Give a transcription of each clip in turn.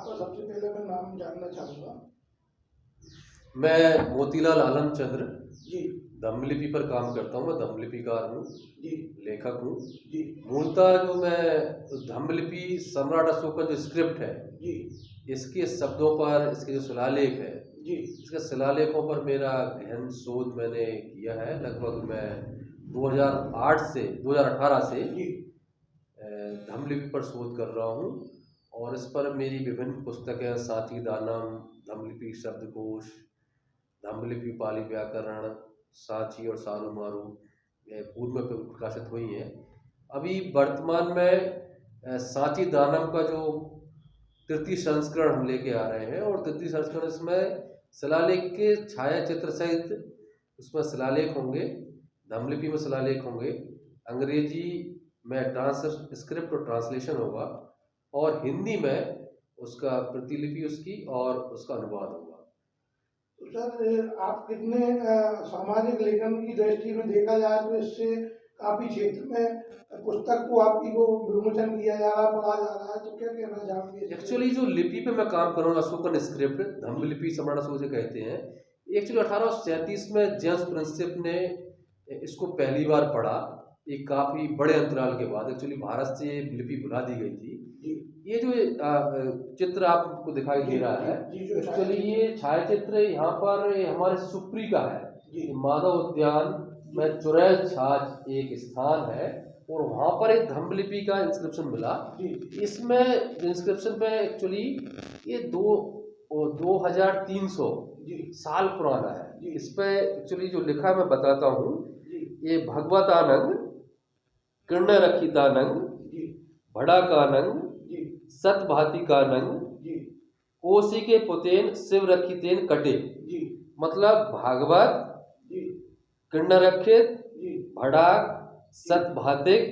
आपका सबसे पहले मैं नाम जानना चाहूँगा। मैं मोतीलाल आलमचंद्र जी। धम्मलिपि पर काम करता हूँ। मैं धम्मलिपिकार हूँ, जी। लेखक हूँ। जी। मूलतः जो मैं धम्मलिपि सम्राट अशोक का जो स्क्रिप्ट है, जी, इसके शब्दों पर, इसके जो शिलालेख है, जी, इसके शिलालेखों पर मेरा गहन शोध मैंने किया है। लगभग मैं 2008 से 2018 से जी, धम्मलिपि पर शोध कर रहा हूँ और इस पर मेरी विभिन्न पुस्तकें साथी दानम, धम्मलिपि शब्दकोश, धम्मलिपि पाली व्याकरण, साची और सारू मारू पूर्व में प्रकाशित हुई हैं। अभी वर्तमान में साची दानम का जो तृतीय संस्करण हम लेके आ रहे हैं और तृतीय संस्करण इसमें शिलालेख के छाया चित्र सहित उसमें शिलालेख होंगे, धम्मलिपि में शिलालेख होंगे, अंग्रेजी में ट्रांसक्रिप्ट और ट्रांसलेशन होगा और हिंदी में उसका प्रतिलिपि उसकी और उसका अनुवाद होगा। तो सर आप कितने सामाजिक लेखन की दृष्टि में देखा जाए तो इससे काफी क्षेत्र में पुस्तक को आपकी को विमोचन किया जा रहा है, पढ़ा जा रहा है, तो क्या कहना चाहोगे? एक्चुअली जो लिपि पे मैं काम कर रहा हूँ, अशोकन स्क्रिप्ट, धम्मलिपि सम्राट अशोक से कहते हैं। एक्चुअली 1837 में जेम्स प्रिंसेप ने इसको पहली बार पढ़ा, एक काफी बड़े अंतराल के बाद। एक्चुअली भारत से ये लिपि भुला दी गई थी। ये जो चित्र आपको दिखाई दे रहा है, एक्चुअली ये छाया चित्र यहाँ पर हमारे सुप्री का है। माधव उद्यान में चुड़ैल छाछ एक स्थान है और वहाँ पर एक धम्मलिपि का इंस्क्रिप्शन मिला। इसमें इंस्क्रिप्शन पे एक्चुअली ये 2300 साल पुराना है। इस पे एक्चुअली जो लिखा मैं बताता हूँ, ये भगवतानंग, किण्णरखितानंग, भड़ाकानंग, सतभातिकानंग, कोसी के पुतेन शिव रखितेन कटे। मतलब भागवत, किण्णरखित, भड़ाक, सतभातिक,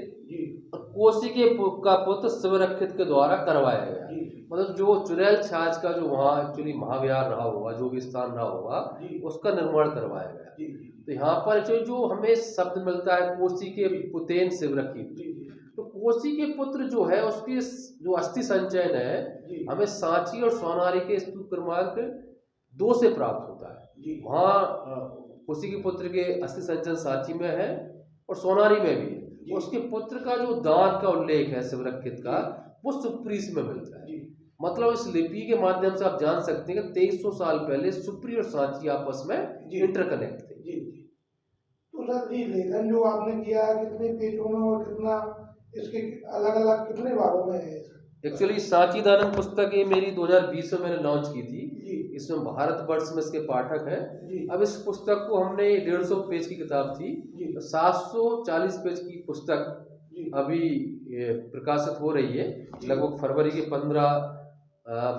कोसी के का पुत्र शिवरक्षित के द्वारा करवाया गया। मतलब जो चुड़ैल छाछ का जो वहाँ एक्चुअली महाविहार रहा होगा, जो भी स्थान रहा होगा, उसका निर्माण करवाया गया। तो यहाँ पर जो हमें शब्द मिलता है कोसी के पुतेन शिवरक्षित, तो कोसी के पुत्र जो है उसकी जो अस्थि संचयन है हमें सांची और सोनारी के स्तूप क्रमांक 2 से प्राप्त होता है। वहाँ कोसी के पुत्र के अस्थि संचयन सांची में है और सोनारी में भी है। उसके पुत्र का जो दान का उल्लेख है शिवरक्षित का, वो सुप्री में मिलता है। मतलब इस लिपि के माध्यम से आप जान सकते हैं कि 2300 साल पहले सुप्री और सांची आपस में इंटरकनेक्ट थे। तो सर जी लेखन जो आपने किया कितने पेजों में और कितना इसके अलग अलग कितने भागों में है? एक्चुअली सांची दानम पुस्तक ये मेरी 2020 में मैंने लॉन्च की थी। इसमें भारतवर्ष में इसके पाठक हैं। अब इस पुस्तक को हमने 150 पेज की किताब थी, 740 पेज की पुस्तक अभी प्रकाशित हो रही है। लगभग फरवरी के 15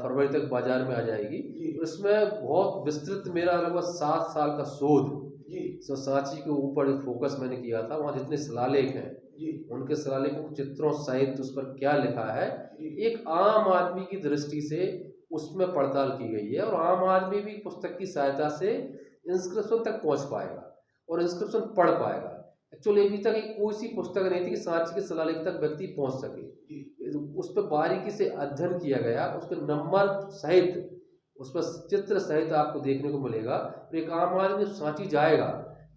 फरवरी तक बाजार में आ जाएगी। इसमें बहुत विस्तृत मेरा लगभग 7 साल का शोध सांची के ऊपर फोकस मैंने किया था। वहाँ जितने शिलालेख हैं उनके शिलालेखों को चित्रों सहित उस पर क्या लिखा है, एक आम आदमी की दृष्टि से उसमें पड़ताल की गई है और आम आदमी भी पुस्तक की सहायता से इंस्क्रिप्शन तक पहुंच पाएगा और इंस्क्रिप्शन पढ़ पाएगा। एक्चुअली अभी तक कोई सी पुस्तक नहीं थी कि सांची के शिलालेख तक व्यक्ति पहुंच सके। उस पर बारीकी से अध्ययन किया गया, उसके नंबर सहित, उस पर चित्र सहित आपको देखने को मिलेगा। तो एक आम आदमी सांची जाएगा,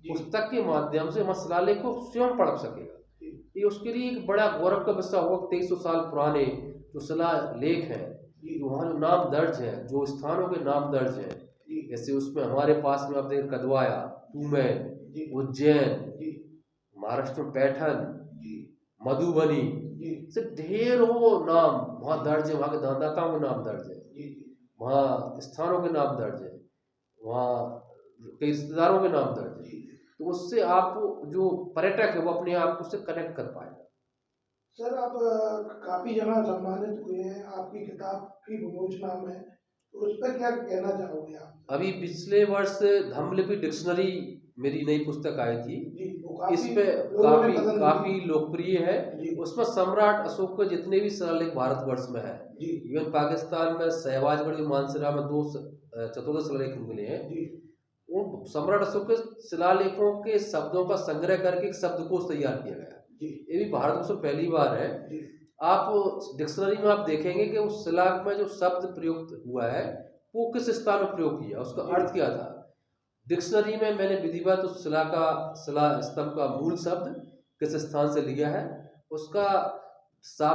पुस्तक के माध्यम से वहाँ शिलालेख को स्वयं पढ़ सकेगा। ये उसके लिए एक बड़ा गौरव का विषय होगा। 2300 साल पुराने जो शिलालेख हैं, वहाँ जो नाम दर्ज हैं, जो स्थानों के नाम दर्ज हैं, जैसे उसमें हमारे पास में आप देखें कदवाया, तुमैन, उज्जैन, महाराष्ट्र में पैठन, मधुबनी से ढेरों नाम वहाँ दर्ज है। वहाँ के दानदाताओं के नाम दर्ज है, वहाँ स्थानों के नाम दर्ज है, वहाँ कई रिश्तेदारों के नाम दर्ज है। तो उससे आप जो पर्यटक है वो अपने आप को उससे कनेक्ट कर पाएगा। सर आप काफी जगह सम्मानित हुए हैं आपकी किताब की विमोचना में, तो उस पर क्या कहना चाहोगे आप? अभी पिछले वर्ष धम्मलिपि डिक्शनरी मेरी नई पुस्तक आई थी, इस पे काफी लोकप्रिय है। उसमें सम्राट अशोक के जितने भी शिलालेख भारतवर्ष में है, इवन पाकिस्तान में शहबाजगढ़ मानसरा में 2 14 शिलालेख मिले हैं। उन सम्राट अशोक के शिलालेखों के शब्दों का संग्रह करके एक शब्दकोश तैयार किया गया। ये भी भारत में पहली बार है। आप डिक्शनरी में आप देखेंगे कि उस शिला में जो शब्द प्रयुक्त हुआ है वो किस स्थान में प्रयोग किया, उसका अर्थ क्या था। डिक्शनरी में मैंने विधिवत उस शिला स्तंभ का मूल शब्द किस स्थान से लिया है, उसका